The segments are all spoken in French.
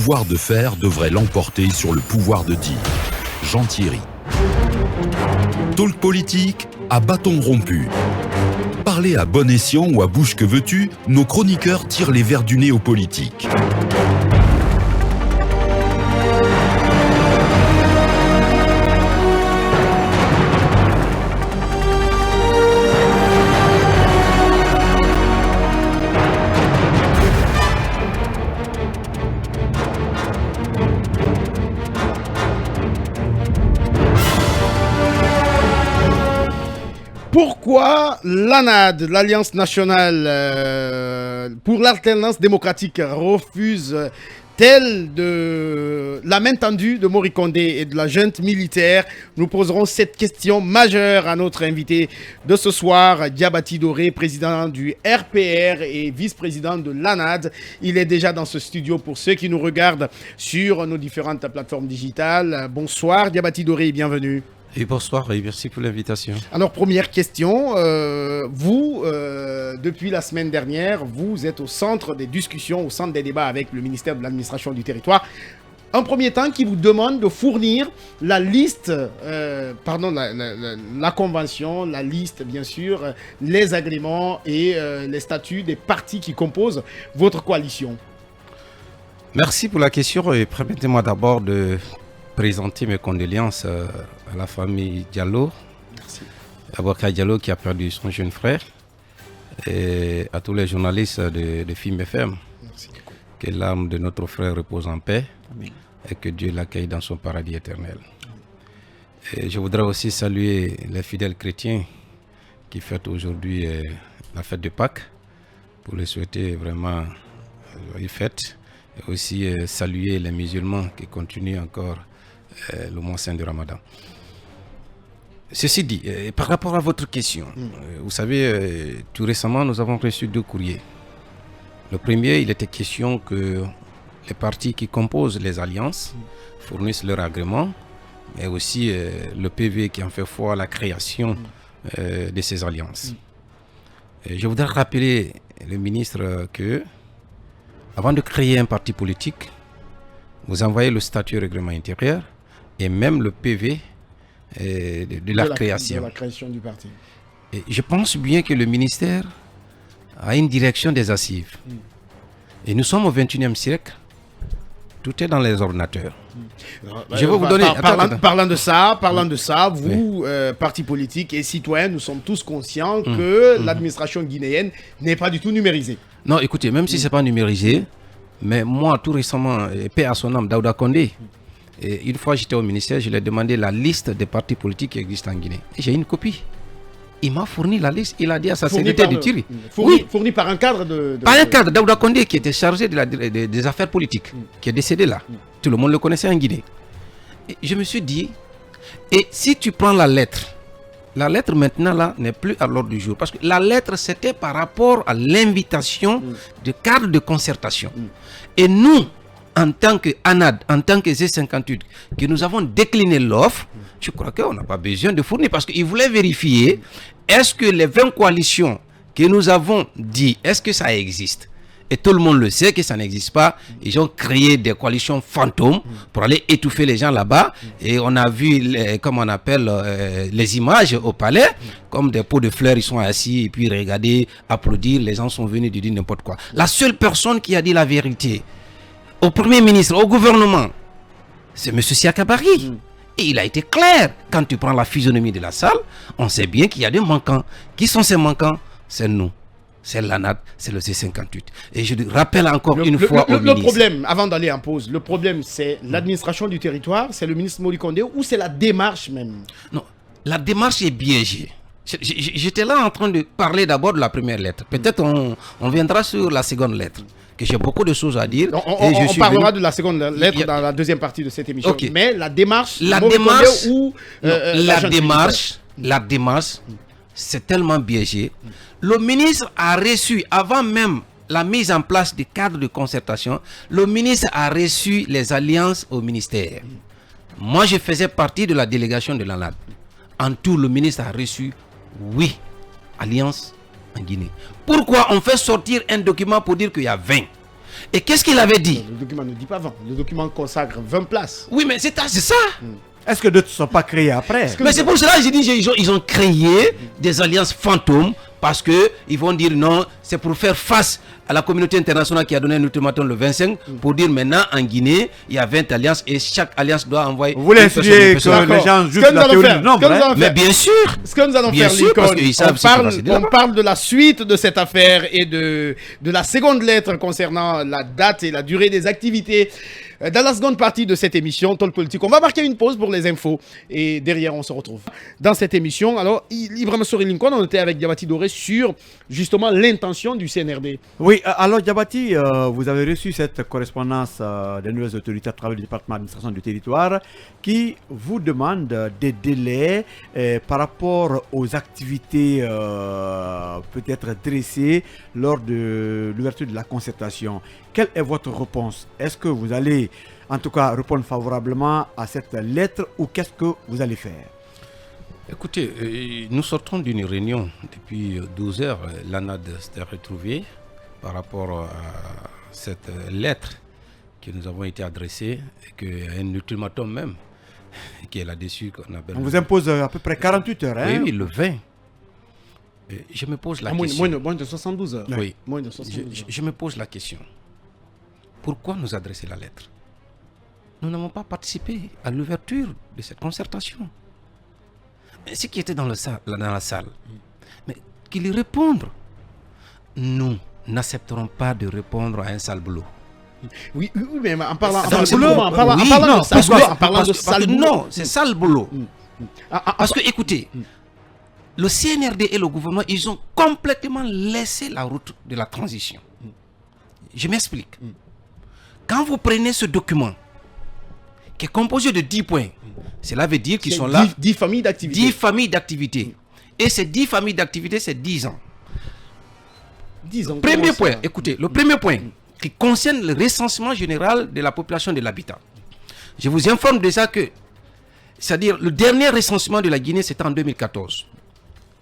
pouvoir de faire devrait l'emporter sur le pouvoir de dire. Jean Thierry. Talk politique à bâton rompu. Parler à bon escient ou à bouche que veux-tu, nos chroniqueurs tirent les verres du nez aux politiques. Pourquoi l'ANAD, l'Alliance nationale pour l'alternance démocratique, refuse-t-elle de la main tendue de Mori Kondé et de la junte militaire? Nous poserons cette question majeure à notre invité de ce soir, Diabaty Doré, président du RPR et vice-président de l'ANAD. Il est déjà dans ce studio pour ceux qui nous regardent sur nos différentes plateformes digitales. Bonsoir Diabaty Doré et bienvenue. Et bonsoir et merci pour l'invitation. Alors, première question, vous, depuis la semaine dernière, vous êtes au centre des discussions, au centre des débats avec le ministère de l'administration du territoire. Un premier temps qui vous demande de fournir la liste, la convention, la liste bien sûr, les agréments et les statuts des partis qui composent votre coalition. Merci pour la question et permettez-moi d'abord de présenter mes condoléances à la famille Diallo, Aboubakar Diallo qui a perdu son jeune frère, et à tous les journalistes de FIM FM. Que l'âme de notre frère repose en paix. Amen. Et que Dieu l'accueille dans son paradis éternel. Et je voudrais aussi saluer les fidèles chrétiens qui fêtent aujourd'hui la fête de Pâques, pour les souhaiter vraiment joyeuses fêtes, et aussi saluer les musulmans qui continuent encore le mois saint du Ramadan. Ceci dit, par rapport à votre question, vous savez, tout récemment, nous avons reçu 2 courriers. Le premier, il était question que les partis qui composent les alliances fournissent leur agrément, mais aussi le PV qui en fait foi à la création de ces alliances. Et je voudrais rappeler le ministre que, avant de créer un parti politique, vous envoyez le statut règlement intérieur et même le PV de la création du parti. Et je pense bien que le ministère a une direction des assises. Et nous sommes au 21e siècle. Tout est dans les ordinateurs. Je vais vous donner... Parlant de ça, vous, parti politique et citoyens, nous sommes tous conscients que l'administration guinéenne n'est pas du tout numérisée. Non, écoutez, même si ce n'est pas numérisé, mais moi, tout récemment, paix à son âme, Daouda Kondé, et une fois j'étais au ministère, je lui ai demandé la liste des partis politiques qui existent en Guinée. Et j'ai une copie. Il m'a fourni la liste, il a dit à sa secrétaire de tirer. Fourni par un cadre de... Par un cadre, Daouda Kondé qui était chargé des affaires politiques, qui est décédé là. Tout le monde le connaissait en Guinée. Et je me suis dit, et si tu prends la lettre maintenant là n'est plus à l'ordre du jour. Parce que la lettre c'était par rapport à l'invitation de cadre de concertation. Et nous, en tant que ANAD, en tant que Z58, que nous avons décliné l'offre, je crois qu'on n'a pas besoin de fournir parce qu'ils voulaient vérifier est-ce que les 20 coalitions que nous avons dit, est-ce que ça existe? Et tout le monde le sait que ça n'existe pas. Ils ont créé des coalitions fantômes pour aller étouffer les gens là-bas. Et on a vu, les images au palais, comme des pots de fleurs, ils sont assis et puis regarder, applaudir. Les gens sont venus dire n'importe quoi. La seule personne qui a dit la vérité au Premier ministre, au gouvernement, c'est M. Siaka Barry. Et il a été clair. Quand tu prends la physionomie de la salle, on sait bien qu'il y a des manquants. Qui sont ces manquants? C'est nous. C'est l'ANAD, c'est le C58. Et je rappelle encore une fois au ministre. Le problème, avant d'aller en pause, le problème c'est l'administration du territoire, c'est le ministre Mori Kondé ou c'est la démarche même? Non, la démarche est biaisée. J'étais là en train de parler d'abord de la première lettre. Peut-être on viendra sur la seconde lettre. Que j'ai beaucoup de choses à dire. On parlera de la seconde lettre dans la deuxième partie de cette émission. Okay. Mais la démarche, la démarche, c'est tellement biaisé. Le ministre a reçu, avant même la mise en place du cadre de concertation, le ministre a reçu les alliances au ministère. Moi, je faisais partie de la délégation de l'ANAD. En tout, le ministre a reçu 8 alliances en Guinée. Pourquoi on fait sortir un document pour dire qu'il y a 20? Et qu'est-ce qu'il avait dit? Le document ne dit pas 20. Le document consacre 20 places. Oui, mais c'est ça. Est-ce que d'autres ne sont pas créés après? Mais c'est pour cela que j'ai dit ils ont créé des alliances fantômes parce qu'ils vont dire non, c'est pour faire face à la communauté internationale qui a donné un ultimatum le 25 pour dire maintenant en Guinée, il y a 20 alliances et chaque alliance doit envoyer. Vous voulez insinuer que les gens juste la théorie du nombre, hein? Mais bien sûr. Ce que nous allons Bien faire, sûr, parce Lincoln, qu'ils savent on parle de la suite de cette affaire et de la seconde lettre concernant la date et la durée des activités. Dans la seconde partie de cette émission, Talk Politique, on va marquer une pause pour les infos et derrière on se retrouve dans cette émission. Alors, Ibrahima Sori Lincoln, on était avec Diabati Doré sur justement l'intention du CNRD. Oui, alors Diabati, vous avez reçu cette correspondance des nouvelles autorités à travers le département d'administration du territoire qui vous demande des délais par rapport aux activités peut-être dressées lors de l'ouverture de la concertation. Quelle est votre réponse? Est-ce que vous allez en tout cas répondre favorablement à cette lettre ou qu'est-ce que vous allez faire? Écoutez, nous sortons d'une réunion depuis 12 heures. L'ANAD s'est retrouvée par rapport à cette lettre que nous avons été adressée et qu'un ultimatum même qui est là-dessus qu'on appelle. On vous impose à peu près 48 heures, hein? Oui, le 20. Je me pose la question. Moins de 72 heures. Oui. Moins de 72 heures. Je me pose la question. Pourquoi nous adresser la lettre? Nous n'avons pas participé à l'ouverture de cette concertation. Mais ceux qui étaient dans la salle, mais qu'ils y répondent. Nous n'accepterons pas de répondre à un sale boulot. Oui, mais en parlant de sale boulot. Non, c'est sale boulot. Parce que, écoutez, le CNRD et le gouvernement, ils ont complètement laissé la route de la transition. Je m'explique. Quand vous prenez ce document, qui est composé de 10 points, cela veut dire qu'ils sont là. 10 familles d'activités. 10 familles d'activités. Et ces 10 familles d'activités, c'est 10 ans. 10 ans. Premier point, écoutez, le premier point qui concerne le recensement général de la population de l'habitat. Je vous informe déjà que, c'est-à-dire le dernier recensement de la Guinée, c'était en 2014.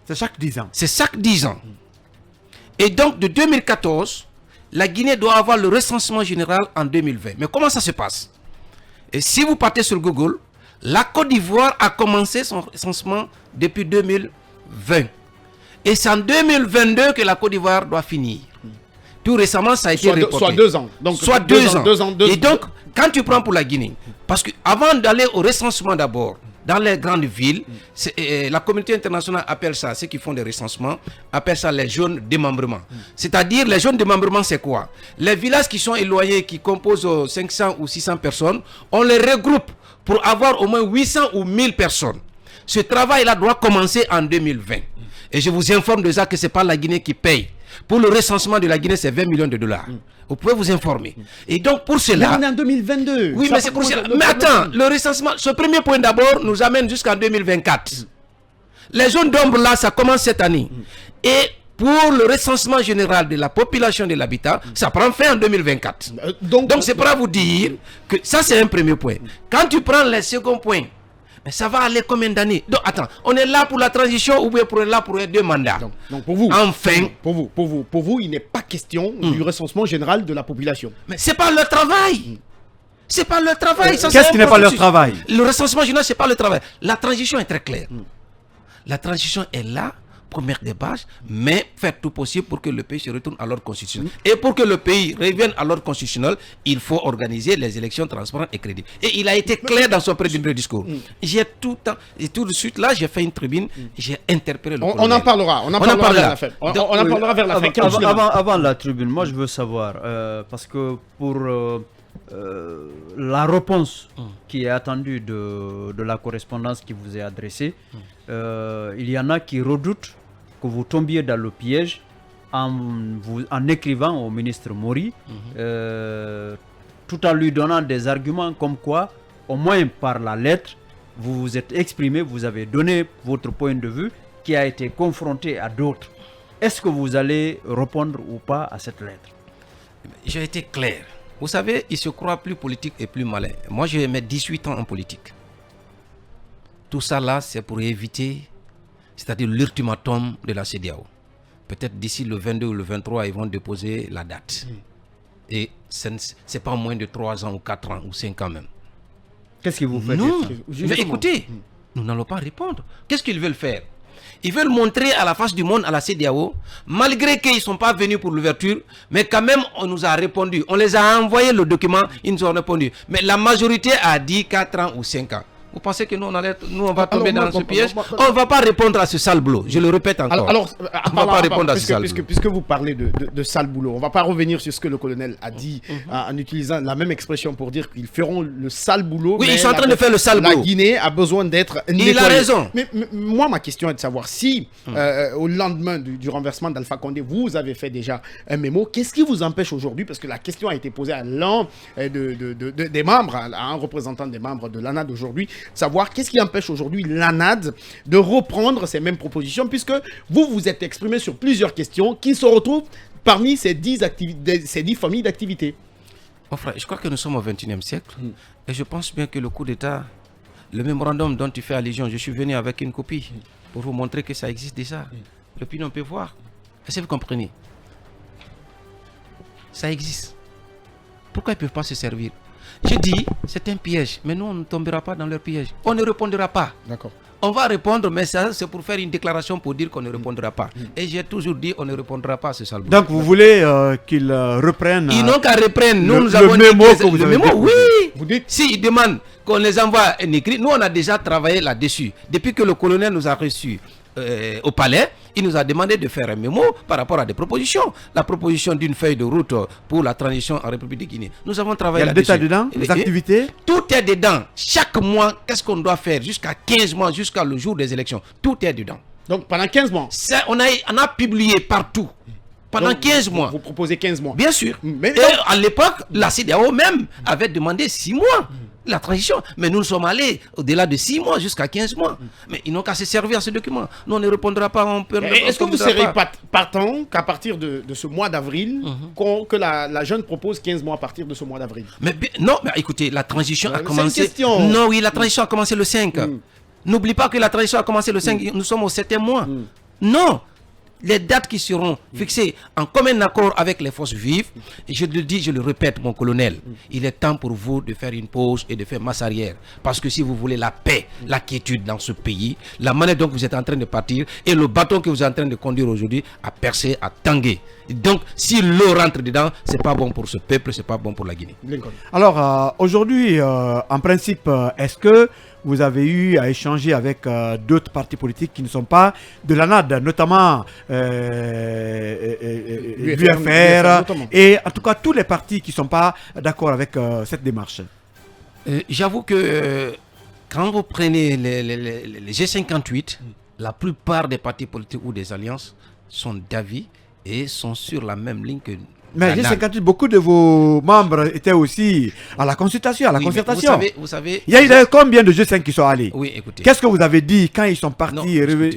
C'est chaque 10 ans. C'est chaque 10 ans. Et donc, de 2014, la Guinée doit avoir le recensement général en 2020. Mais comment ça se passe? Et si vous partez sur Google, la Côte d'Ivoire a commencé son recensement depuis 2020. Et c'est en 2022 que la Côte d'Ivoire doit finir. Tout récemment, ça a été reporté. Soit 2 ans. Donc, soit 2 ans. Et donc, quand tu prends pour la Guinée, parce qu'avant d'aller au recensement d'abord, dans les grandes villes, la communauté internationale appelle ça, ceux qui font des recensements, appellent ça les zones de démembrement. C'est-à-dire, les zones de démembrement, c'est quoi? Les villages qui sont éloignés, qui composent 500 ou 600 personnes, on les regroupe pour avoir au moins 800 ou 1000 personnes. Ce travail-là doit commencer en 2020. Et je vous informe déjà que ce n'est pas la Guinée qui paye. Pour le recensement de la Guinée, c'est 20 millions de dollars. Vous pouvez vous informer. Et donc, pour cela... Mais on est en 2022. Oui, mais c'est pour cela. Mais attends, le recensement, ce premier point d'abord nous amène jusqu'en 2024. Les zones d'ombre là, ça commence cette année. Et pour le recensement général de la population de l'habitat, ça prend fin en 2024. Donc c'est pour vous dire que ça, c'est un premier point. Quand tu prends le second point, mais ça va aller combien d'années? Donc attends, on est là pour la transition ou bien pour là pour 2 mandats? Donc pour vous, enfin, pour vous, il n'est pas question du recensement général de la population. Mais c'est pas leur travail. C'est pas leur travail. Qu'est-ce qui n'est pas leur travail? Le recensement général, c'est pas le travail. La transition est très claire. La transition est là pour mettre des bases, mais faire tout possible pour que le pays se retourne à l'ordre constitutionnel. Et pour que le pays revienne à l'ordre constitutionnel, il faut organiser les élections transparentes et crédibles. Et il a été clair dans son premier discours. J'ai tout le temps, et tout de suite là, j'ai fait une tribune, j'ai interpellé le colonel. On en parlera. On en parlera vers la fin. On en parlera vers la fin. Avant la tribune, moi je veux savoir, parce que pour la réponse qui est attendue de la correspondance qui vous est adressée, il y en a qui redoutent que vous tombiez dans le piège en écrivant au ministre Mori, tout en lui donnant des arguments comme quoi, au moins par la lettre, vous vous êtes exprimé, vous avez donné votre point de vue qui a été confronté à d'autres. Est-ce que vous allez répondre ou pas à cette lettre? J'ai été clair. Vous savez, il se croit plus politique et plus malin. Moi, je vais mettre 18 ans en politique. Tout ça là, c'est pour éviter, c'est-à-dire l'ultimatum de la CEDEAO. Peut-être d'ici le 22 ou le 23, ils vont déposer la date. Et ce n'est pas moins de 3 ans ou 4 ans ou 5 ans même. Qu'est-ce que vous faites? Non, Justement. mais écoutez, nous n'allons pas répondre. Qu'est-ce qu'ils veulent faire? Ils veulent montrer à la face du monde, à la CEDEAO, malgré qu'ils ne sont pas venus pour l'ouverture, mais quand même, on nous a répondu. On les a envoyé le document, ils nous ont répondu. Mais la majorité a dit 4 ans ou 5 ans. Vous pensez que nous, on va tomber dans ce piège? On ne va pas répondre à ce sale boulot. Je le répète encore. Alors, on ne va pas répondre à ce sale boulot. puisque vous parlez de sale boulot, on ne va pas revenir sur ce que le colonel a dit en utilisant la même expression pour dire qu'ils feront le sale boulot. Oui, mais ils sont en train de faire le sale boulot. La Guinée a besoin d'être nettoyée. Il a raison. Mais moi, ma question est de savoir si, au lendemain du renversement d'Alpha Condé, vous avez fait déjà un mémo. Qu'est-ce qui vous empêche aujourd'hui? Parce que la question a été posée à l'un des membres, à un représentant des membres de l'ANAD aujourd'hui, savoir qu'est-ce qui empêche aujourd'hui l'ANAD de reprendre ces mêmes propositions, puisque vous vous êtes exprimé sur plusieurs questions qui se retrouvent parmi ces 10 familles d'activités. Mon frère, je crois que nous sommes au XXIe siècle et je pense bien que le coup d'État, le mémorandum dont tu fais allusion, je suis venu avec une copie pour vous montrer que ça existe déjà. L'opinion peut voir. Est-ce que vous comprenez? Ça existe. Pourquoi ils ne peuvent pas se servir? Je dis, c'est un piège, mais nous, on ne tombera pas dans leur piège. On ne répondra pas. D'accord. On va répondre, mais ça, c'est pour faire une déclaration pour dire qu'on ne répondra pas. Et j'ai toujours dit, on ne répondra pas à ce sale boulot. Donc vous voulez qu'ils reprennent Ils n'ont qu'à reprendre. Nous, nous le avons mémo dit que vous le avez mémo, déposé. oui. Vous dites S'ils demandent qu'on les envoie un écrit, nous, on a déjà travaillé là-dessus. Depuis que le colonel nous a reçus au palais, il nous a demandé de faire un mémo par rapport à des propositions. La proposition d'une feuille de route pour la transition en République de Guinée. Nous avons Il y travaillé a le là-dessus. détail dedans, les activités. Tout est dedans. Chaque mois, qu'est-ce qu'on doit faire jusqu'à 15 mois, jusqu'à le jour des élections. Tout est dedans. donc pendant 15 mois. Ça, on a publié partout. Pendant Donc, 15 mois. Vous proposez 15 mois. Bien sûr. Mais Et à l'époque, la CEDEAO même avait demandé 6 mois. La transition. Mais nous sommes allés au-delà de 6 mois jusqu'à 15 mois. Mais ils n'ont qu'à se servir à ce document. Nous, on ne répondra pas. Est-ce que vous serez partant qu'à partir de ce mois d'avril, que la jeune propose 15 mois à partir de ce mois d'avril? Non, mais écoutez, la transition a C'est une commencé. question. Non, oui, la transition a commencé le 5. N'oublie pas que la transition a commencé le 5. Nous sommes au 7e mois. Non. Les dates qui seront fixées en commun accord avec les forces vives, et je le dis, je le répète, mon colonel, il est temps pour vous de faire une pause et de faire masse arrière. Parce que si vous voulez la paix, la quiétude dans ce pays, la manière dont vous êtes en train de partir et le bâton que vous êtes en train de conduire aujourd'hui a percé, a tangué. Donc, si l'eau rentre dedans, c'est pas bon pour ce peuple, c'est pas bon pour la Guinée. Alors aujourd'hui, en principe, est-ce que vous avez eu à échanger avec d'autres partis politiques qui ne sont pas de l'ANAD, notamment l'UFR et en tout cas tous les partis qui ne sont pas d'accord avec cette démarche? J'avoue que quand vous prenez les G58, la plupart des partis politiques ou des alliances sont d'avis et sont sur la même ligne que mais G58, beaucoup de vos membres étaient aussi à la consultation, à la concertation. Vous savez, il y a eu combien de G5 qui sont allés? Oui, écoutez. Qu'est-ce que vous avez dit quand ils sont partis, Non,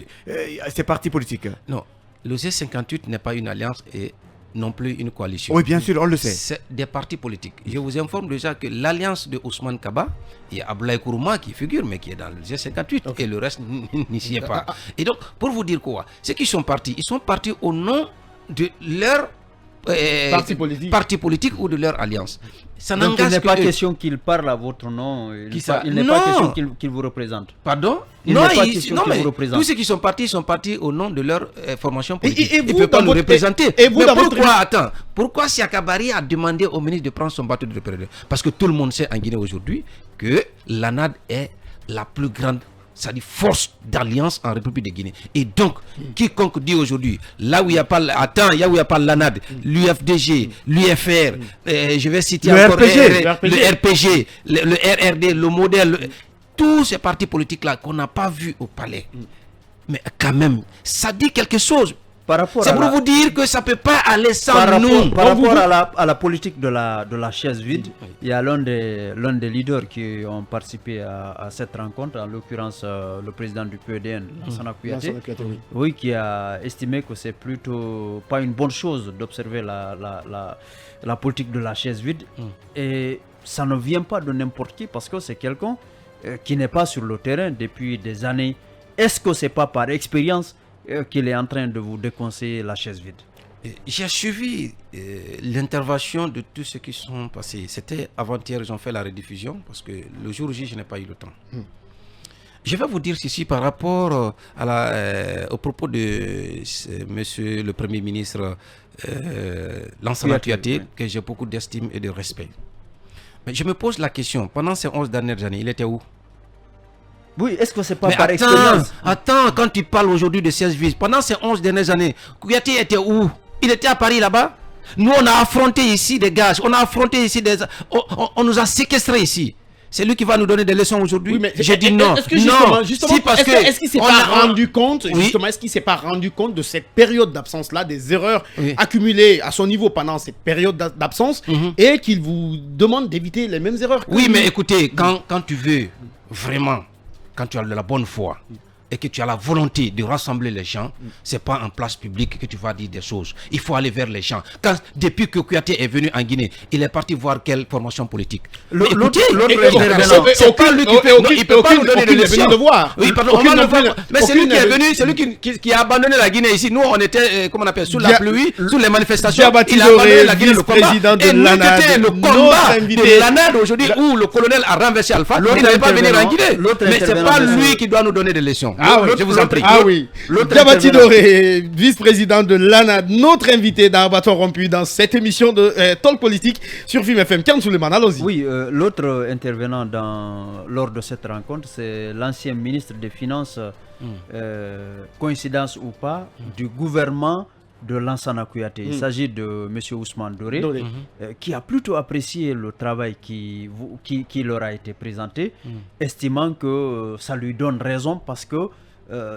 ces partis politiques? Non, le G58 n'est pas une alliance et non plus une coalition. Oui, bien sûr, on le sait. C'est des partis politiques. Je vous informe déjà que l'alliance de Ousmane Kaba, il y a Abdoulaye Kourouma qui figure, mais qui est dans le G58, et le reste n'y est pas. Et donc, pour vous dire quoi, ceux qui sont partis, ils sont partis au nom de leur parti politique ou de leur alliance. Ça Donc il n'est que pas question qu'il parle à votre nom. Il n'est pas question qu'il vous représente. Pardon? Non, mais tous ceux qui sont partis au nom de leur formation politique. Et vous, ils ne peuvent pas nous représenter. Et vous, mais pourquoi Siakabari a demandé au ministre de prendre son bateau de représentation? Parce que tout le monde sait en Guinée aujourd'hui que l'ANAD est la plus grande, c'est-à-dire force d'alliance en République de Guinée. Et donc, quiconque dit aujourd'hui, là où il n'y a pas l'ANAD, l'UFDG, l'UFR, je vais citer le encore RPG, le RPG, le RRD, le modèle, tous ces partis politiques-là qu'on n'a pas vus au palais. Mais quand même, ça dit quelque chose. C'est pour vous dire que ça ne peut pas aller sans nous. Par rapport à la politique de la chaise vide, il y a l'un des leaders qui ont participé à cette rencontre, en l'occurrence le président du PEDN, Lansana Kouyaté, oui, qui a estimé que c'est plutôt pas une bonne chose d'observer la politique de la chaise vide. Et ça ne vient pas de n'importe qui, parce que c'est quelqu'un qui n'est pas sur le terrain depuis des années. Est-ce que ce n'est pas par expérience qu'il est en train de vous déconseiller la chaise vide? J'ai suivi l'intervention de tous ceux qui sont passés. C'était avant-hier, ils ont fait la rediffusion parce que le jour J, je n'ai pas eu le temps. Je vais vous dire ceci par rapport au propos de monsieur le Premier ministre Lansana Kouyaté, que j'ai beaucoup d'estime et de respect. Mais je me pose la question, pendant ces 11 dernières années, il était où? Oui, est-ce que c'est pas Mais par expérience? Attends, quand tu parles aujourd'hui de 16 vies, pendant ces 11 dernières années, Kouyaté était où? Il était à Paris là-bas. Nous, on a affronté ici des gages, on a affronté ici des... On nous a séquestrés ici. C'est lui qui va nous donner des leçons aujourd'hui. Oui, mais j'ai dit non. Est-ce que justement, si, parce est-ce qu'il s'est pas rendu compte, oui. justement, est-ce qu'il s'est pas rendu compte de cette période d'absence-là, des erreurs accumulées à son niveau pendant cette période d'absence, et qu'il vous demande d'éviter les mêmes erreurs que Oui, lui. mais écoutez, quand tu veux vraiment, quand tu as de la bonne foi, et que tu as la volonté de rassembler les gens, c'est pas en place publique que tu vas dire des choses. Il faut aller vers les gens. Depuis que Kouyaté est venu en Guinée, il est parti voir quelle formation politique. L'autre c'est pas lui qui fait. Il peut pas nous donner des leçons. Oui, pardon, on va le voir. Mais c'est lui qui est venu, c'est lui qui a abandonné la Guinée ici. Nous, on était, comment on appelle, sous la pluie, sous les manifestations. Il a abandonné la Guinée, le combat. Et nous, c'était le combat de l'ANAD aujourd'hui où le colonel a renversé Alpha. Il n'allait pas venir en Guinée. Mais c'est pas lui qui doit nous donner des leçons. Je vous en prie. Ah oui. Diabaty Doré, vice-président de l'ANAD, notre invité dans Bâton Rompu dans cette émission de Talk Politique sur Film FM. Kian Souleymane, allons-y. Oui, l'autre intervenant lors de cette rencontre, c'est l'ancien ministre des Finances, coïncidence ou pas, du gouvernement de Lansana Kouyaté. Il s'agit de M. Ousmane Doré, qui a plutôt apprécié le travail qui leur a été présenté, estimant que ça lui donne raison parce que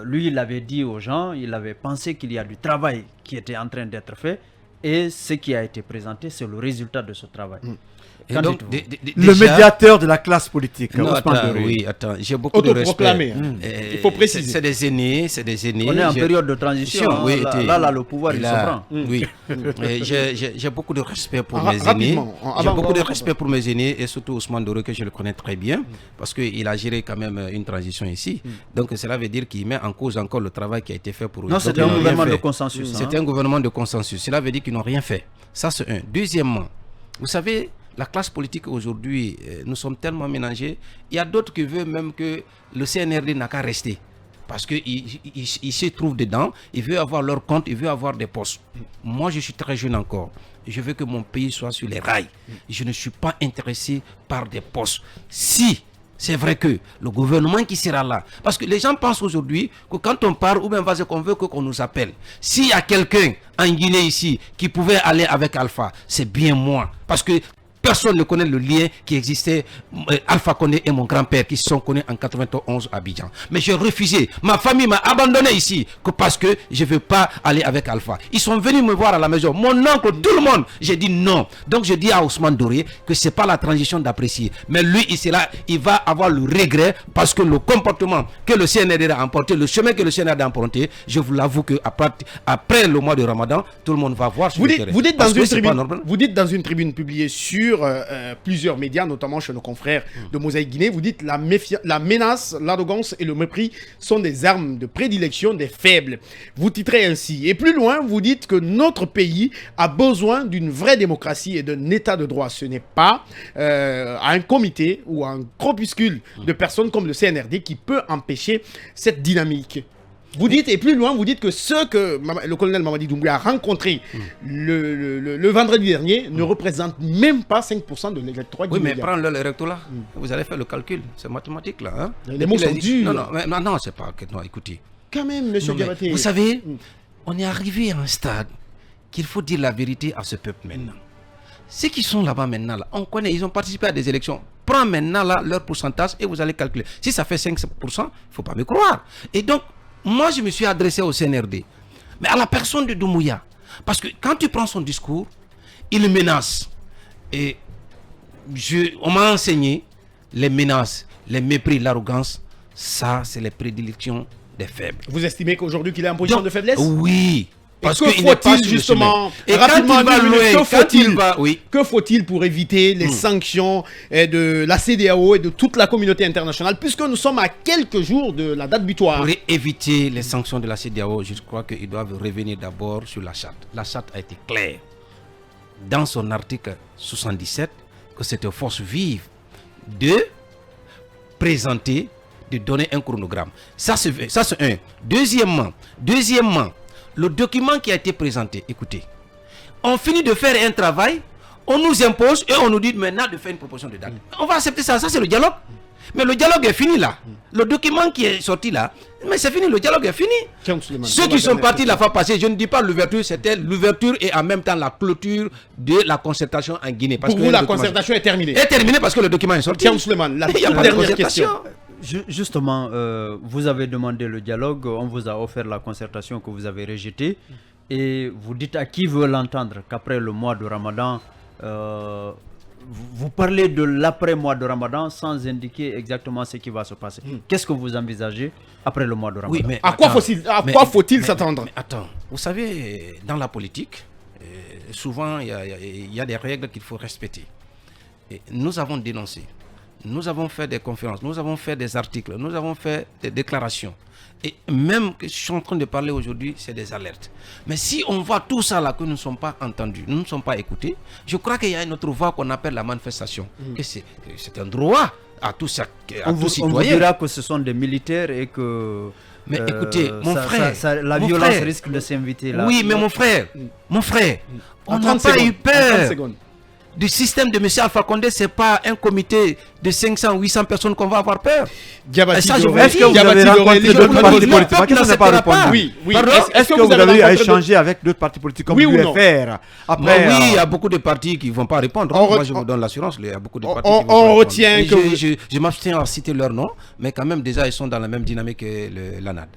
lui, il avait dit aux gens, il avait pensé qu'il y a du travail qui était en train d'être fait et ce qui a été présenté, c'est le résultat de ce travail. Et donc, le médiateur de la classe politique. Non, attends, j'ai beaucoup de respect. Il faut préciser. C'est des aînés, On est en période de transition. Oui, là, le pouvoir, il se prend. Oui, j'ai beaucoup de respect pour mes aînés. J'ai beaucoup de respect pour mes aînés et surtout Ousmane Doré, que je le connais très bien, parce qu'il a géré quand même une transition ici. Donc cela veut dire qu'il met en cause encore le travail qui a été fait pour eux. Non, c'était un gouvernement de consensus. C'était un gouvernement de consensus. Cela veut dire qu'ils n'ont rien fait. Ça, c'est un. Deuxièmement, vous savez, la classe politique aujourd'hui, nous sommes tellement mélangés. Il y a d'autres qui veulent même que le CNRD n'a qu'à rester. Parce qu'il se trouve dedans, il veut avoir leur compte, il veut avoir des postes. Moi, je suis très jeune encore. Je veux que mon pays soit sur les rails. Je ne suis pas intéressé par des postes. Si c'est vrai que le gouvernement qui sera là, parce que les gens pensent aujourd'hui que quand on part, ou bien qu'on veut qu'on nous appelle. S'il y a quelqu'un en Guinée ici qui pouvait aller avec Alpha, c'est bien moi. Parce que personne ne connaît le lien qui existait, Alpha Condé et mon grand-père qui se sont connus en 91 à Abidjan. Mais j'ai refusé. Ma famille m'a abandonné ici parce que je ne veux pas aller avec Alpha. Ils sont venus me voir à la maison. Mon oncle, tout le monde. J'ai dit non. Donc je dis à Ousmane Doré que ce n'est pas la transition d'apprécier. Mais lui, il va avoir le regret parce que le comportement que le CNRD a emporté, le chemin que le CNRD a emprunté, je vous l'avoue qu'après le mois de Ramadan, tout le monde va voir sur le terrain. Vous dites dans une tribune publiée sur plusieurs médias, notamment chez nos confrères de Mosaïque Guinée, vous dites la menace, l'arrogance et le mépris sont des armes de prédilection des faibles. Vous titrez ainsi. Et plus loin, vous dites que notre pays a besoin d'une vraie démocratie et d'un état de droit. Ce n'est pas un comité ou un groupuscule de personnes comme le CNRD qui peut empêcher cette dynamique. Vous dites, et plus loin, vous dites que ceux que le colonel Mamadi Doumbouya a rencontrés le vendredi dernier ne représentent même pas 5% de l'électorat guinéen. Oui, mais prends le rectorat. Vous allez faire le calcul. C'est mathématique, là. Hein? Les mots sont durs. Non, c'est pas... Non, écoutez. Quand même, monsieur Diabaty. Vous savez, on est arrivé à un stade qu'il faut dire la vérité à ce peuple maintenant. Ceux qui sont là-bas maintenant, là, on connaît, ils ont participé à des élections. Prends maintenant là, leur pourcentage et vous allez calculer. Si ça fait 5%, il ne faut pas me croire. Et donc, moi, je me suis adressé au CNRD, mais à la personne de Doumbouya. Parce que quand tu prends son discours, il menace. Et on m'a enseigné les menaces, les mépris, l'arrogance. Ça, c'est les prédilections des faibles. Vous estimez qu'aujourd'hui qu'il est en position de faiblesse? Oui. Parce que qu'il n'est pas faut-il sur le justement, chemin. Et rapidement, quand il va deux minutes, loin, que quand faut-il il va, oui. Que faut-il pour éviter les sanctions de la CEDEAO et de toute la communauté internationale, puisque nous sommes à quelques jours de la date butoir? Pour éviter les sanctions de la CEDEAO, je crois qu'ils doivent revenir d'abord sur la charte. La charte a été claire dans son article 77 que c'est aux forces vives de présenter, de donner un chronogramme. Ça c'est un. Deuxièmement, le document qui a été présenté, écoutez, on finit de faire un travail, on nous impose et on nous dit maintenant de faire une proposition de date. On va accepter ça, ça c'est le dialogue. Mais le dialogue est fini là. Le document qui est sorti là, mais c'est fini, le dialogue est fini. Ceux qui sont partis la fois passée, je ne dis pas l'ouverture, c'était l'ouverture et en même temps la clôture de la concertation en Guinée. Parce Pour que vous, la concertation est terminée. est terminée parce que le document est sorti. Tiens, Suleiman, la Il y a pas de dernière concertation. question. Justement, vous avez demandé le dialogue, on vous a offert la concertation que vous avez rejetée. Et vous dites à qui veut l'entendre qu'après le mois de Ramadan, vous parlez de l'après-mois de Ramadan sans indiquer exactement ce qui va se passer. Qu'est-ce que vous envisagez après le mois de Ramadan? Oui, mais À quoi attends, faut-il s'attendre? mais attends, vous savez, dans la politique, souvent il y a des règles qu'il faut respecter. Et nous avons dénoncé, nous avons fait des conférences, nous avons fait des articles, nous avons fait des déclarations. Et même que je suis en train de parler aujourd'hui, c'est des alertes. Mais si on voit tout ça là, que nous ne sommes pas entendus, nous ne sommes pas écoutés, je crois qu'il y a une autre voie qu'on appelle la manifestation. Que c'est un droit à tout citoyen. On vous dira que ce sont des militaires et que... Mais écoutez, mon frère, la mon violence frère, risque de s'inviter là. oui, mais mon frère, on n'a 30 pas eu secondes, en 30 peur secondes. du système de M. Alpha Condé. C'est pas un comité de 500, 800 personnes qu'on va avoir peur. Diabati Ça, je Doré, Est-ce que vous Diabati avez Doré, rencontré les d'autres gens partis veulent- politiques? Ma question n'est pas n'acceptera répondue. Oui, oui. Pardon? Est-ce que vous avez eu à rencontré échanger avec d'autres partis politiques comme Oui ou non? l'UFR après, Bon, oui, il y a beaucoup de partis qui ne vont pas répondre. On Moi, re- je vous donne l'assurance. Il y a beaucoup de on- partis qui vont on pas répondre. retient Et que vous- je m'abstiens à citer leur nom, mais quand même, déjà, ils sont dans la même dynamique que l'ANAD.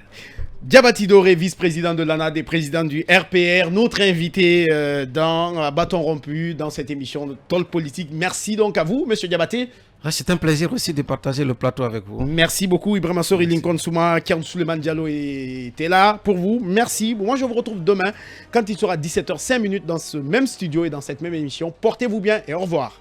Diabati Doré, vice-président de l'ANAD et président du RPR, notre invité dans Bâton Rompu, dans cette émission de Talk Politique. Merci donc à vous, monsieur Diabati. C'est un plaisir aussi de partager le plateau avec vous. Merci beaucoup, Ibrahima Sori, Lincoln Souma, Kian Suleiman Diallo était là pour vous. Merci. Moi, je vous retrouve demain quand il sera 17h05 dans ce même studio et dans cette même émission. Portez-vous bien et au revoir.